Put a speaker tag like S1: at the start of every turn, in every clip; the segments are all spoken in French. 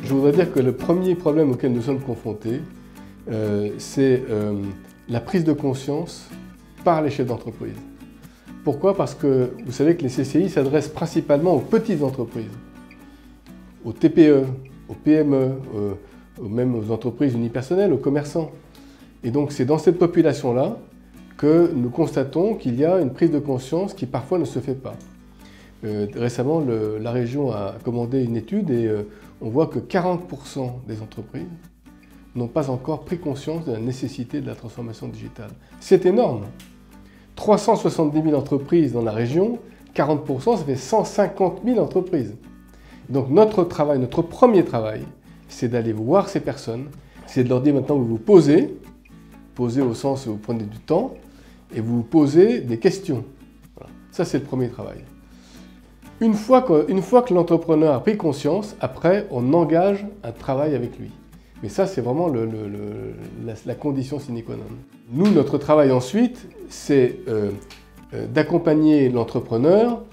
S1: Je voudrais dire que le premier problème auquel nous sommes confrontés, c'est la prise de conscience par les chefs d'entreprise. Pourquoi? Parce que vous savez que les CCI s'adressent principalement aux petites entreprises, aux TPE, aux PME, même aux entreprises unipersonnelles, aux commerçants. Et donc c'est dans cette population-là que nous constatons qu'il y a une prise de conscience qui parfois ne se fait pas. Récemment, la région a commandé une étude et on voit que 40% des entreprises n'ont pas encore pris conscience de la nécessité de la transformation digitale. C'est énorme. 370 000 entreprises dans la région, 40%, ça fait 150 000 entreprises. Donc notre travail, notre premier travail, c'est d'aller voir ces personnes, c'est de leur dire maintenant vous vous posez au sens où vous prenez du temps, et vous vous posez des questions. Voilà. Ça c'est le premier travail. Une fois que l'entrepreneur a pris conscience, après on engage un travail avec lui. Mais ça, c'est vraiment la condition sine qua non. Nous, notre travail ensuite, c'est d'accompagner l'entrepreneur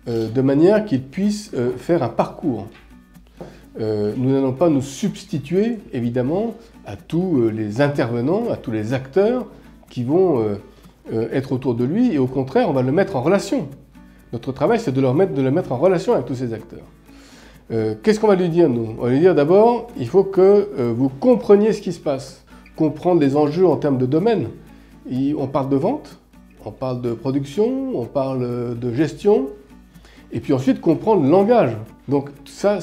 S1: de manière qu'il puisse faire un parcours. Nous n'allons pas nous substituer, évidemment, à tous les intervenants, à tous les acteurs qui vont être autour de lui, et au contraire, on va le mettre en relation. Notre travail, c'est de le mettre en relation avec tous ces acteurs. Qu'est-ce qu'on va lui dire, nous? On va lui dire d'abord, il faut que vous compreniez ce qui se passe, comprendre les enjeux en termes de domaine. On parle de vente, on parle de production, on parle de gestion, et puis ensuite comprendre le langage. Donc ça,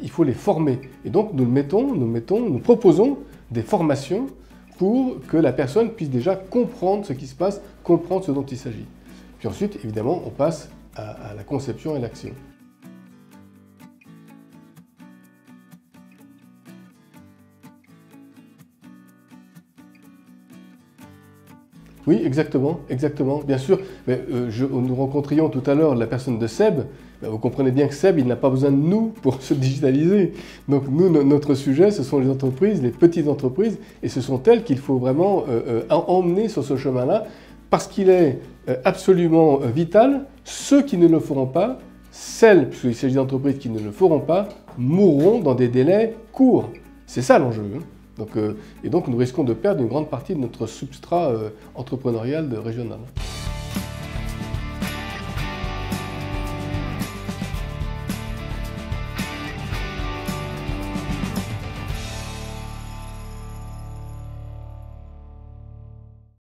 S1: il faut les former. Et donc nous proposons des formations pour que la personne puisse déjà comprendre ce qui se passe, comprendre ce dont il s'agit. Puis ensuite, évidemment, on passe à la conception et l'action. Oui, exactement, bien sûr. Mais, nous rencontrions tout à l'heure la personne de Seb. Vous comprenez bien que Seb, il n'a pas besoin de nous pour se digitaliser. Donc nous, notre sujet, ce sont les entreprises, les petites entreprises, et ce sont elles qu'il faut vraiment emmener sur ce chemin-là, parce qu'il est absolument vital. Ceux qui ne le feront pas, puisqu'il s'agit d'entreprises qui ne le feront pas, mourront dans des délais courts. C'est ça l'enjeu. Et donc nous risquons de perdre une grande partie de notre substrat entrepreneurial régional.